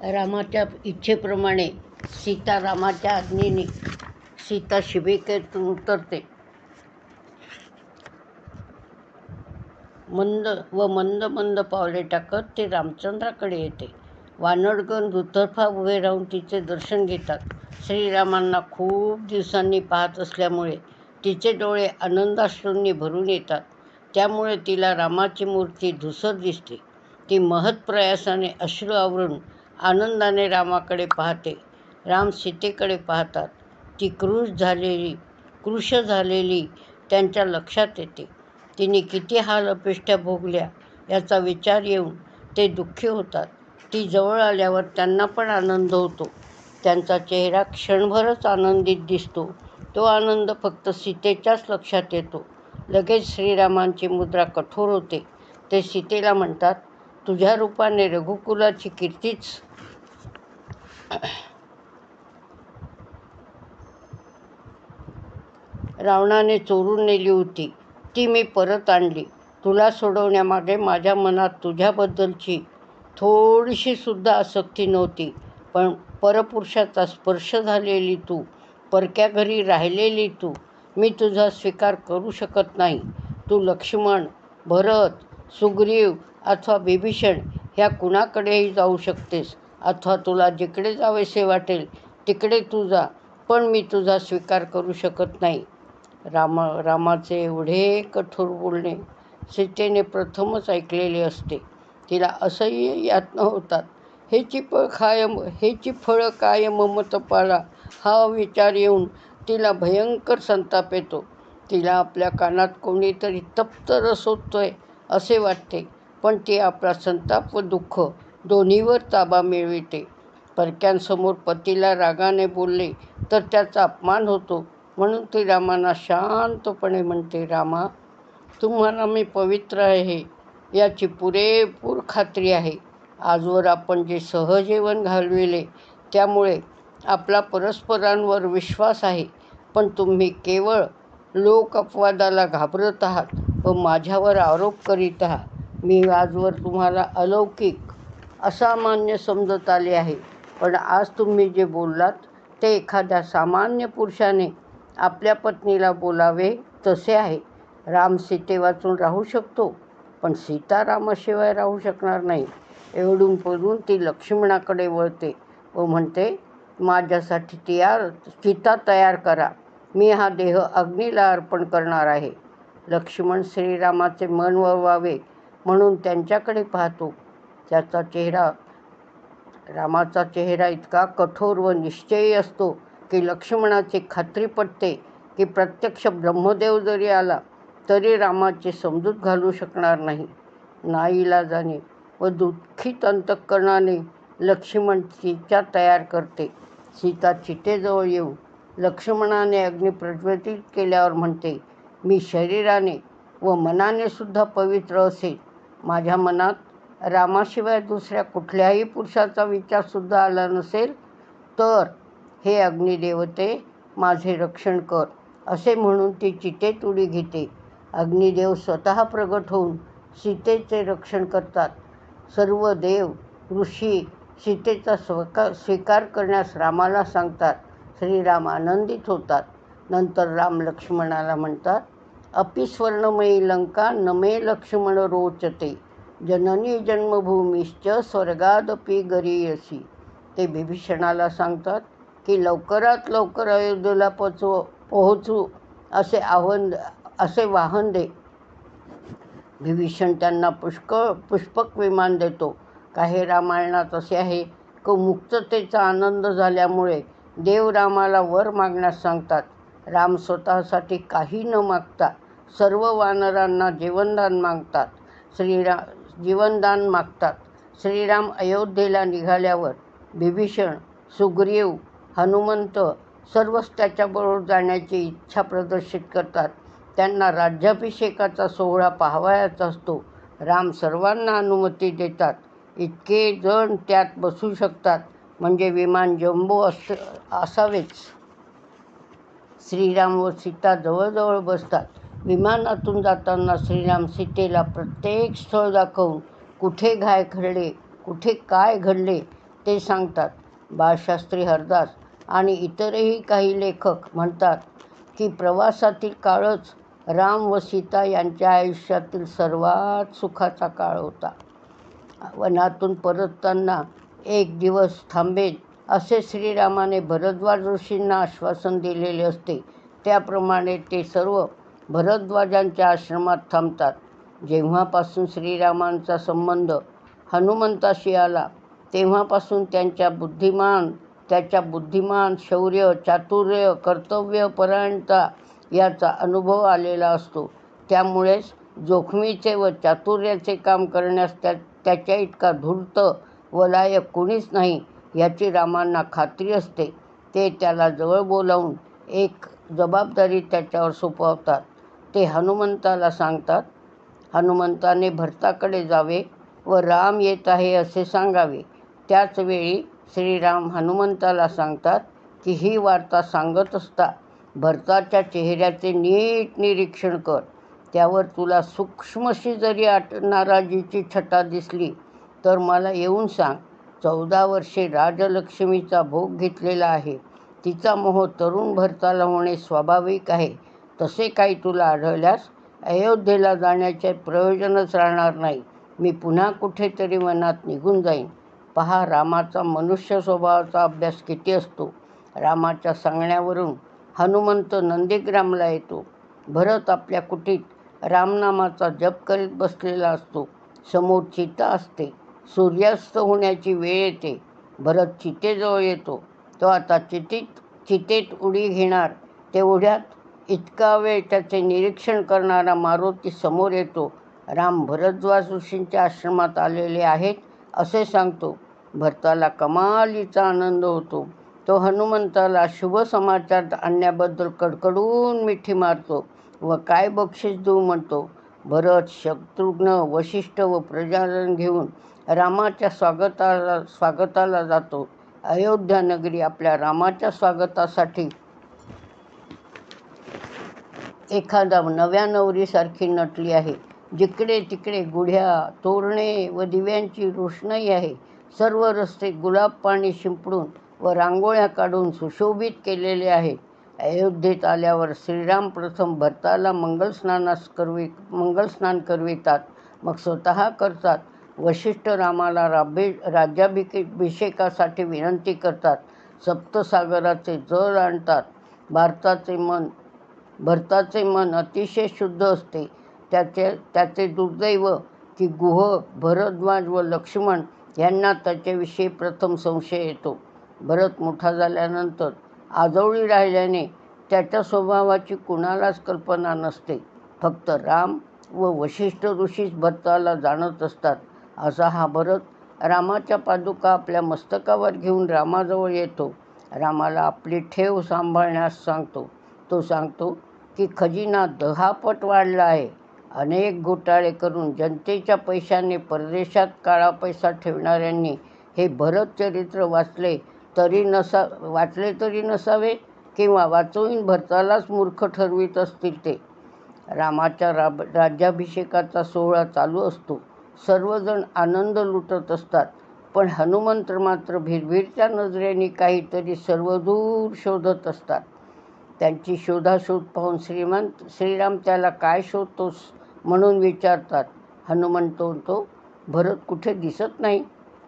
रामाच्या इच्छेप्रमाणे सीता रामाच्या आज्ञेने सीता शिबिकेतून उतरते. मंद मंद पावले टाकत ते रामचंद्राकडे येते. वानरगण दुतर्फा उभे राहून तिचे दर्शन घेतात. श्रीरामांना खूप दिवसांनी पाहत असल्यामुळे तिचे डोळे आनंदाश्रूंनी भरून येतात. त्यामुळे तिला रामाची मूर्ती धुसर दिसते. ती महत्प्रयासाने अश्रू आवरून आनंदाने रामाकडे पाहते. राम सीतेकडे पाहतात. ती कृश झालेली त्यांच्या लक्षात येते. तिने किती हाल अपेष्टा भोगल्या याचा विचार येऊन ते दुःखी होतात. ती जवळ आल्यावर त्यांना पण आनंद होतो. त्यांचा चेहरा क्षणभरच आनंदित दिसतो. तो आनंद फक्त सीतेच्याच लक्षात येतो. लगेच श्रीरामांची मुद्रा कठोर होते. ते सीतेला म्हणतात, तुझ्या रूपाने रघुकुलाची कीर्तीच रावणाने चोरून नेली होती, ती मी परत आणली. तुला सोडवण्यामागे माझ्या मनात तुझ्याबद्दलची थोडीशी सुद्धा आसक्ती नव्हती. पण परपुरुषाचा स्पर्श झालेली तू, परक्या घरी राहिलेली तू, मी तुझा स्वीकार करू शकत नाही. तू लक्ष्मण, भरत, सुग्रीव अथवा विभीषण ह्या कुणाकडेही जाऊ शकतेस, अथवा तुला जिकडे जावेसे वाटेल तिकडे तू जा, पण मी तुझा स्वीकार करू शकत नाही. रामाचे एवढे कठोर बोलणे सीतेने प्रथमच ऐकलेले असते. तिला असह्य यातना होतात. हेची फळं काय ममतपाला हा विचार येऊन तिला भयंकर संताप येतो. तिला आपल्या कानात कोणीतरी तप्त रसोतोय असे वाटते. पण ती आपला संताप व दुःख दोन्हीवर ताबा मिळविते. परक्यांसमोर पतीला रागाने बोलले तर त्याचा अपमान होतो. म्हणून ती रामांना शांतपणे म्हणते, रामा, तुम्हाला मी पवित्र आहे याची पुरेपूर खात्री आहे. आजवर आपण जे सहजीवन घालविले त्यामुळे आपला परस्परांवर विश्वास आहे. पण तुम्ही केवळ लोक अपवादाला घाबरत आहात व माझ्यावर आरोप करीत आहात. मी आजवर तुम्हाला अलौकिक, असामान्य समजत आले आहे. पण आज तुम्ही जे बोललात ते एखाद्या सामान्य पुरुषाने आपल्या पत्नीला बोलावे तसे आहे. राम सीते वाचून राहू शकतो, पण सीता रामाशिवाय राहू शकणार नाही. एवढून बोलून ती लक्ष्मणाकडे वळते व म्हणते, माझ्यासाठी चिता तयार करा. मी हा देह अग्नीला अर्पण करणार आहे. लक्ष्मण श्रीरामाचे मन वळवावे म्हणून त्यांच्याकडे पाहतो. रामाचा चेहरा इतका कठोर व निश्चयी असतो की लक्ष्मणाची खात्री पटते की प्रत्यक्ष ब्रह्मदेव जरी आला तरी रामाची समजूत घालू शकणार नाही. नाईलाजाने व दुःखित अंतःकरणाने लक्ष्मण चिता तयार करते. सीता चितेजवळ येऊन लक्ष्मणाने अग्नी प्रज्वलित केल्यावर म्हणते, मी शरीराने व मनाने सुद्धा पवित्र असेल. माझ्या मनात रामाशिवाय दुसऱ्या कुठल्याही पुरुषाचा विचारसुद्धा आला नसेल तर हे अग्निदेवते माझे रक्षण कर, असे म्हणून ती चितेत उडी घेते. अग्निदेव स्वतः प्रगट होऊन सीतेचे रक्षण करतात. सर्व देव ऋषी सीतेचा स्वीकार करण्यास रामाला सांगतात. श्रीराम आनंदित होतात. नंतर राम लक्ष्मणाला म्हणतात, अपि स्वर्णमयी लंका न मे लक्ष्मण रोचते, जननी जन्मभूमीश्च स्वर्गादपि गरीयसी. ते विभीषणाला सांगतात की लवकरात लवकर अयोध्येला पोहोचू असे वाहन दे. विभीषण त्यांना पुष्पक विमान देतो. काही रामायणात असे आहे की मुक्ततेचा आनंद झाल्यामुळे देव रामाला वर मागण्यास सांगतात. राम स्वतःसाठी काही न मागता सर्व वानरांना जीवनदान मागतात. श्रीराम अयोध्येला निघाल्यावर विभीषण, सुग्रीव, हनुमंत सर्वच त्याच्याबरोबर जाण्याची इच्छा प्रदर्शित करतात. त्यांना राज्याभिषेकाचा सोहळा पाहावयाचा असतो. राम सर्वांना अनुमती देतात. इतके जण त्यात बसू शकतात म्हणजे विमान जम्बो असावेच. श्रीराम व सीता जवळजवळ बसतात. विमानातून जाताना श्रीराम सीतेला प्रत्येक स्थळ दाखवून कुठे काय घडले ते सांगतात. बाळशास्त्री हरदास आणि इतरही काही लेखक म्हणतात की प्रवासातील काळच राम व सीता यांच्या आयुष्यातील सर्वात सुखाचा काळ होता. वनातून परतताना एक दिवस थांबेन असे श्रीरामाने भरद्वाज ऋषींना आश्वासन दिलेले असते. त्याप्रमाणे ते सर्व भरद्वाजांच्या आश्रमात थांबतात. जेव्हापासून श्रीरामांचा संबंध हनुमंताशी आला तेव्हापासून त्याच्या बुद्धिमान, शौर्य, चातुर्य, कर्तव्यपरायणता याचा अनुभव आलेला असतो. त्यामुळेच जोखमीचे व चातुर्याचे काम करण्यास त्याच्या इतका धूर्त व लायक कुणीच नाही याची रामांना खात्री असते. ते त्याला जवळ बोलावून एक जबाबदारी त्याच्यावर सोपवतात. ते हनुमंताला सांगतात. हनुमंताने भरताकडे जावे व राम येत आहे असे सांगावे. त्याच वेळी श्रीराम हनुमंताला सांगतात की ही वार्ता सांगत असता भरताच्या चेहऱ्याचे नीट निरीक्षण कर. त्यावर तुला सूक्ष्मशी जरी नाराजीची छटा दिसली तर मला येऊन सांग. 14 वर्षे राजलक्ष्मीचा भोग घेतलेला आहे. तिचा मोह तरुण भरताला होणे स्वाभाविक आहे. तसे काही तुला आढळल्यास अयोध्येला जाण्याचे प्रयोजनच राहणार नाही. मी पुन्हा कुठेतरी वनात निघून जाईन. पहा रामाचा मनुष्य स्वभावाचा अभ्यास किती असतो. रामाच्या सांगण्यावरून हनुमंत नंदीग्रामला येतो. भरत आपल्या कुटीत रामनामाचा जप करीत बसलेला असतो. समोर चिता असते. सूर्यास्त होण्याची वेळ येते. भरत चितेजवळ येतो. तो आता चितेत उडी घेणार. तेवढ्यात इतका वेळ त्याचे निरीक्षण करणारा मारुती समोर येतो. राम भरद्वाज ऋषींच्या आश्रमात आलेले आहेत असे सांगतो. भरताला कमालीचा आनंद होतो. तो हनुमंताला शुभ समाचार आणण्याबद्दल कडकडून मिठी मारतो व काय बक्षीस देऊ म्हणतो. भरत, शत्रुघ्न, वशिष्ठ व प्रजाजन घेऊन रामाच्या स्वागताला जातो. अयोध्या नगरी आपल्या रामाच्या स्वागतासाठी एखादा नव्या नवरीसारखी नटली आहे. जिकडे तिकडे गुढ्या, तोरणे व दिव्यांची रोषणाई आहे. सर्व रस्ते गुलाब पाणी शिंपडून व रांगोळ्या काढून सुशोभित केलेले आहेत. अयोध्येत आल्यावर श्रीराम प्रथम भरताला मंगलस्नान करवितात, मग स्वतः करतात. वशिष्ठ रामाला राज्याभिषेकासाठी विनंती करतात. सप्तसागराचे जल आणतात. भरताचे मन अतिशय शुद्ध असते. त्याचे दुर्दैव की गुह, भरद्वाज व लक्ष्मण यांना त्याच्याविषयी प्रथम संशय येतो. भरत मोठा झाल्यानंतर आजवळी राहिल्याने त्याच्या स्वभावाची कुणालाच कल्पना नसते. फक्त राम व वशिष्ठ ऋषीच भरताला जाणत असतात. असा हा भरत रामाच्या पादुका आपल्या मस्तकावर घेऊन रामाजवळ येतो. रामाला आपली ठेव सांभाळण्यास सांगतो. तो सांगतो की खजिना 10 पट वाढला आहे. अनेक घोटाळे करून जनतेच्या पैशाने परदेशात काळा पैसा ठेवणाऱ्यांनी हे भरत चरित्र वाचले तरी नसावे किंवा वाचवून भरतालाच मूर्ख ठरवीत असतील ते. रामाच्या राज्याभिषेकाचा सोहळा चालू असतो. सर्वजण आनंद लुटत असतात. पण हनुमंत मात्र भिरभिरच्या नजरेने काहीतरी सर्वदूर शोधत असतात. त्यांची शोधाशोध पाहून श्रीराम त्याला काय शोधतोस म्हणून विचारतात. हनुमंत म्हणतो, भरत कुठे दिसत नाही.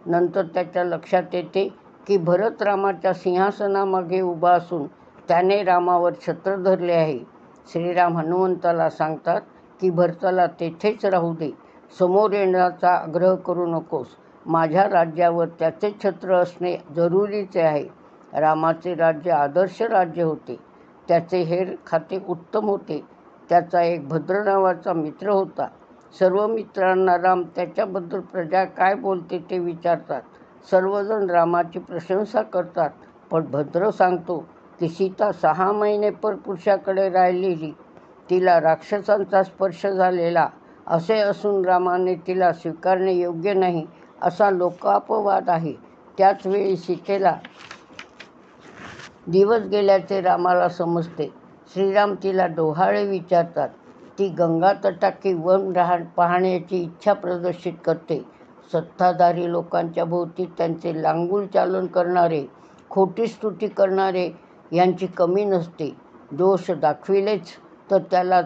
नंतर त्याच्या लक्षात येते की भरत रामाच्या सिंहासनामागे उभा असून त्याने रामावर छत्र धरले आहे. श्रीराम हनुमंताला सांगतात की भरताला तेथेच राहू दे. समोर येण्याचा आग्रह करू नकोस. माझ्या राज्यावर त्याचे छत्र असणे जरुरीचे आहे. रामाचे राज्य आदर्श राज्य होते. त्याचे हेर खाते उत्तम होते. त्याचा एक भद्र नावाचा मित्र होता. सर्व मित्रांना राम त्याच्याबद्दल प्रजा काय बोलते ते विचारतात. सर्वजण रामाची प्रशंसा करतात. पण भद्र सांगतो की सीता 6 महिने परपुरुषाकडे राहिलेली, तिला राक्षसांचा स्पर्श झालेला असे असून रामाने तिला स्वीकारणे योग्य नाही असा लोकापवाद आहे. त्याच वेळी सीतेला दिवस गेल्याचे रामाला समजते. श्रीराम तिला डोहाळे विचारतात. ती गंगा तटाकी वन पाहण्याची इच्छा प्रदर्शित करते. सत्ताधारी लोकांच्या भोवती त्यांचे लांगुल चालन करणारे, खोटी स्तुती करणारे यांची कमी नसते. दोष दाखविलेच तर त्याला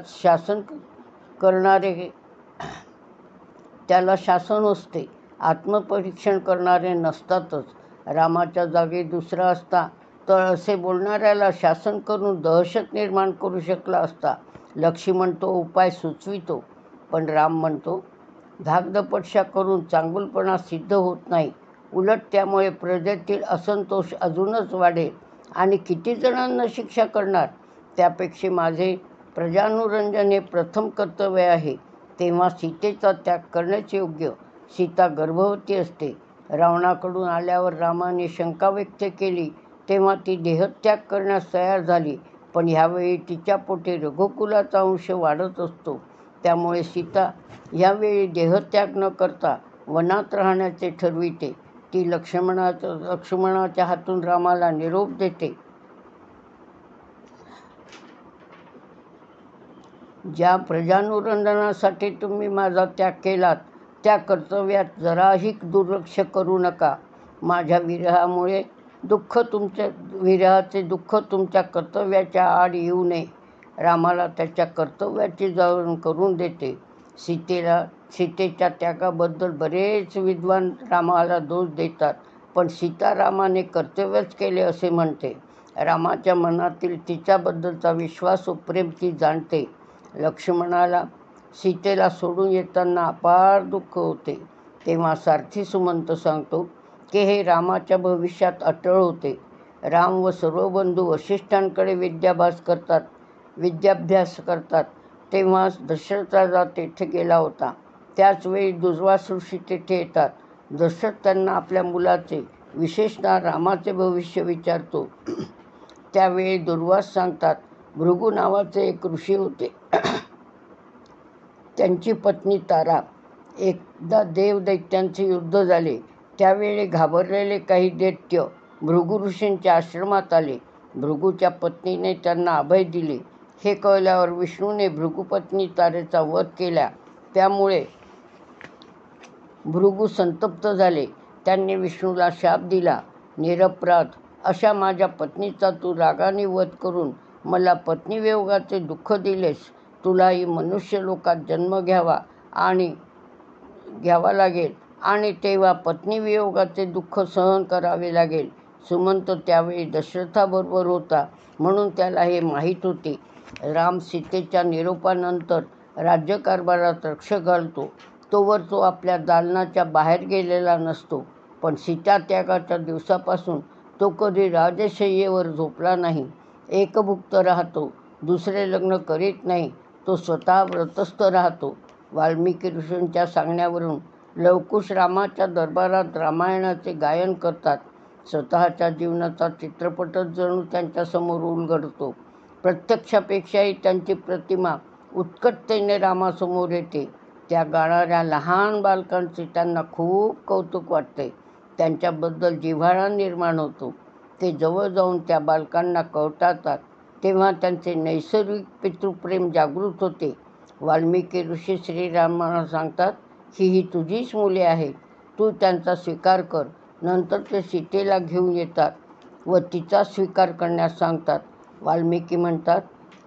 शासन असते. आत्मपरीक्षण करणारे नसतातच. रामाच्या जागी दुसरा असता तर असे बोलणाऱ्याला शासन करून दहशत निर्माण करू शकला असता. लक्ष्मण तो उपाय सुचवितो, पण राम म्हणतो धाकदपटशा करून चांगुलपणा सिद्ध होत नाही. उलट त्यामुळे प्रजेतील असंतोष अजूनच वाढेल आणि किती जणांना शिक्षा करणार. त्यापेक्षा माझे प्रजानुरंजन हे प्रथम कर्तव्य आहे. तेव्हा सीतेचा त्याग करण्याच योग्य. सीता गर्भवती असते. रावणाकडून आल्यावर रामाने शंका व्यक्त केली तेव्हा ती देहत्याग करण्यास तयार झाली. पण ह्यावेळी तिच्या पोटी रघुकुलाचा अंश वाढत असतो. त्यामुळे सीता ह्यावेळी देहत्याग न करता वनात राहण्याचे ठरविते. ती लक्ष्मणाच्या हातून रामाला निरोप देते. ज्या प्रजानुरंजनासाठी तुम्ही माझा त्याग केलात त्या कर्तव्यात जराही दुर्लक्ष करू नका. माझ्या विरहाचे दुःख तुमच्या कर्तव्याच्या आड येऊ नये. रामाला त्याच्या कर्तव्याची जाण करून देते. सीतेच्या त्यागाबद्दल बरेच विद्वान रामाला दोष देतात, पण सीता रामाने कर्तव्यच केले असे म्हणते. रामाच्या मनातील तिच्याबद्दलचा विश्वास व प्रेम ती जाणते. लक्ष्मणाला सीतेला सोडून येताना अपार दुःख होते. तेव्हा सारथी सुमंत सांगतो की हे रामाच्या भविष्यात अटळ होते. राम व सर्व बंधू वसिष्ठांकडे विद्याभ्यास करतात तेव्हाच दशरथ राजा तेथे गेला होता. त्याचवेळी दुर्वासऋषी तेथे येतात. दशरथ त्यांना आपल्या मुलाचे, विशेषतः रामाचे भविष्य विचारतो. त्यावेळी दुर्वास सांगतात, भृगू नावाचे एक ऋषी होते. त्यांची पत्नी तारा. एकदा देवदैत्यांचे युद्ध झाले. त्यावेळी घाबरलेले काही दैत्य भृगु ऋषींच्या आश्रमात आले. भृगूच्या पत्नीने त्यांना अभय दिले. हे कळल्यावर विष्णूने भृगुपत्नी तारेचा वध केला. त्यामुळे भृगू संतप्त झाले. त्यांनी विष्णूला शाप दिला, निरपराध अशा माझ्या पत्नीचा तू रागाने वध करून मला पत्नीवियोगाचे दुःख दिलेस. तुलाही मनुष्यलोकात जन्म घ्यावा लागेल आणि तेव्हा पत्नीवियोगाचे दुःख सहन करावे लागेल. सुमंत त्यावेळी दशरथाबरोबर होता म्हणून त्याला हे माहीत होते. राम सीतेच्या निरोपानंतर राज्यकारभारात रक्ष घालतो. तोवर तो आपल्या दालनाच्या बाहेर गेलेला नसतो. पण सीतात्यागाच्या दिवसापासून तो कधी राजशय्येवर झोपला नाही. एकभुक्त राहतो. दुसरे लग्न करीत नाही. तो स्वतः व्रतस्थ राहतो. वाल्मिकी ऋषींच्या सांगण्यावरून लवकुश रामाच्या दरबारात रामायणाचे गायन करतात. स्वतःच्या जीवनाचा चित्रपटच जणू त्यांच्यासमोर उलगडतो. प्रत्यक्षापेक्षाही त्यांची प्रतिमा उत्कटतेने रामासमोर येते. त्या गाणाऱ्या लहान बालकांचे त्यांना खूप कौतुक वाटते. त्यांच्याबद्दल जिव्हाळा निर्माण होतो. ते जवळ जाऊन त्या बालकांना कवटाळतात. तेव्हा त्यांचे नैसर्गिक पितृप्रेम जागृत होते. वाल्मिकी ऋषी श्रीरामाला सांगतात, ही तुझीच मुले आहेत. तू त्यांचा स्वीकार कर. नंतर ते सीतेला घेऊन येतात व तिचा स्वीकार करण्यास सांगतात. वाल्मिकी म्हणतात,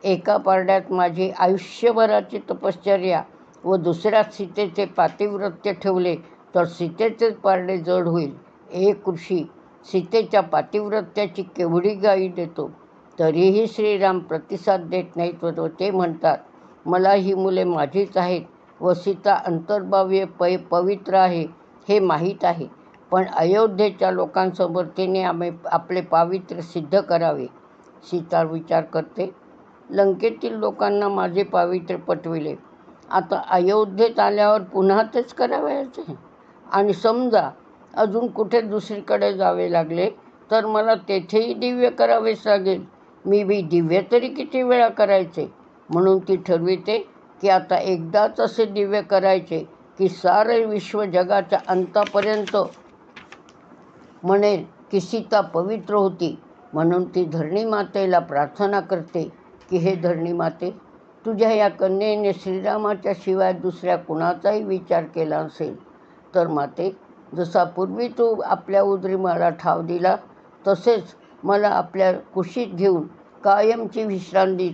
एका पारड्यात माझी आयुष्यभराची तपश्चर्या व दुसऱ्यात सीतेचे पातिव्रत्य ठेवले तर सीतेचेच पारडे जड होईल. एक ऋषी सीतेच्या पातिव्रत्याची केवढी ग्वाही देतो, तरीही श्रीराम प्रतिसाद देत नाहीत व ते म्हणतात, मला ही मुले माझीच आहेत व सीता अंतर्भाव्य पवित्र आहे हे माहीत आहे. पण अयोध्येच्या लोकांसमोर तिने आपले पावित्र्य सिद्ध करावे. सीता विचार करते, लंकेतील लोकांना माझे पावित्र्य पटविले. आता अयोध्येत आल्यावर पुन्हा तेच करावयाचे. आणि समजा अजून कुठे दुसरीकडे जावे लागले तर मला तेथेही दिव्य करावेच लागेल. मी दिव्य तरी किती वेळा करायचे. म्हणून ती ठरविते की आता एकदाच असे दिव्य करायचे की सारे विश्व जगाच्या अंतापर्यंत म्हणेल की सीता पवित्र होती. म्हणून ती धरणीमातेला प्रार्थना करते की हे धरणीमाते, तुझ्या या कन्येने श्रीरामाच्या शिवाय दुसऱ्या कुणाचाही विचार केला असेल तर माते, जसा पूर्वी तू आपल्या उदरी मला ठाव दिला, तसेच मला आपल्या कुशीत घेऊन कायमची विश्रांती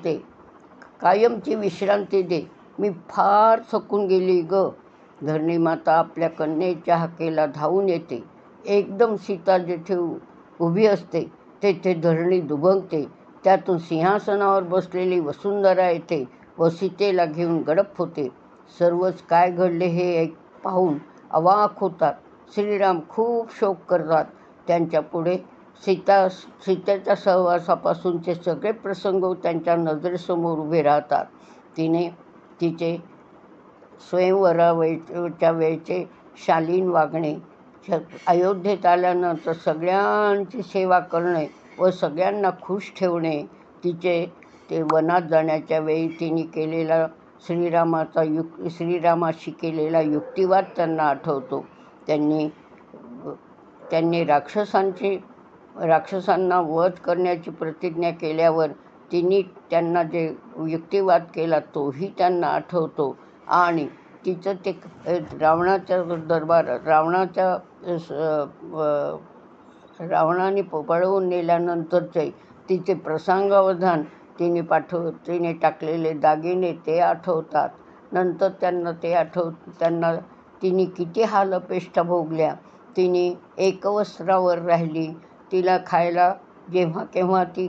दे. मी फार थकून गेली ग. धरणी माता आपल्या कन्येच्या हाकेला धावून येते. एकदम सीता जिथे उभी असते तेथे धरणी दुभंगते. त्यातून सिंहासनावर बसलेली वसुंधरा येते व सीतेला घेऊन गडप होते. सर्वच काय घडले हे पाहून अवाक होतात. श्रीराम खूप शोक करतात. त्यांच्या पुढे सीतेच्या सहवासापासूनचे सगळे प्रसंग त्यांच्या नजरेसमोर उभे राहतात. तिचे स्वयंवराच्या वेळचे शालीन वागणे, अयोध्येत आल्यानंतर सगळ्यांची सेवा करणे व सगळ्यांना खुश ठेवणे, ते वनात जाण्याच्या वेळी तिने केलेला श्रीरामाशी केलेला युक्तिवाद त्यांना आठवतो. त्यांनी राक्षसांना वध करण्याची प्रतिज्ञा केल्यावर तिने त्यांना जे युक्तिवाद केला तोही त्यांना आठवतो. आणि तिचं ते रावणाने पळवून नेल्यानंतरचे तिचे प्रसंगावधान, तिने टाकलेले दागिने ते आठवतात. नंतर त्यांना तिने किती हालअपेष्टा भोगल्या. तिने एकवस्त्रावर राहिली. तिला खायला जेव्हा केव्हा ती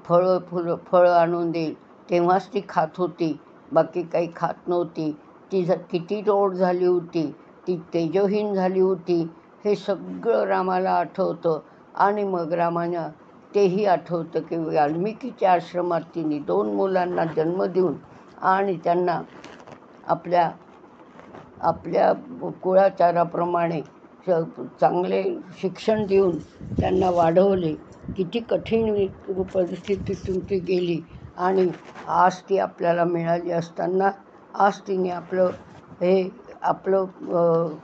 फळं आणून देईल तेव्हाच ती खात होती, बाकी काही खात नव्हती. ती किती रोड झाली होती, ती तेजोहीन झाली होती, हे सगळं रामाला आठवतं. आणि मग रामानं तेही आठवतं की वाल्मिकीच्या आश्रमात तिने 2 मुलांना जन्म देऊन आणि त्यांना आपल्या कुळाचाराप्रमाणे चांगले शिक्षण देऊन त्यांना वाढवले. किती कठीण परिस्थितीतून ती गेली आणि आज ती आपल्याला मिळाली असताना आज तिने आपलं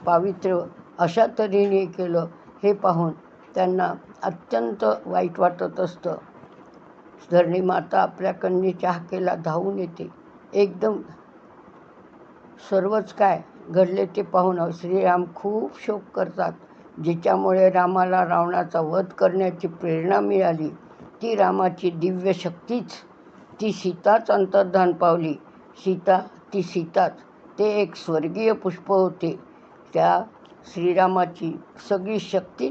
पावित्र्य अशा तऱ्हेने केलं हे पाहून त्यांना अत्यंत वाईट वाटत असतं. धरणी माता आपल्या कन्येच्या हाकेला धावून येते. एकदम सर्वच काय घडले ते पाहून श्रीराम खूप शोक करतात. जिच्यामुळे रामाला रावणाचा वध करण्याची प्रेरणा मिळाली ती रामाची दिव्य शक्तीच, ती सीताच अंतर्धान पावली. ती सीताच ते एक स्वर्गीय पुष्प होते. त्या श्रीरामाची सगळी शक्ती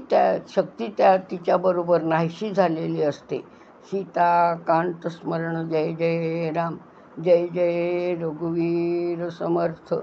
तिच्याबरोबर नाहीशी झालेली असते. सीता कांत स्मरण. जय जय राम, जय जय रघुवीर समर्थ.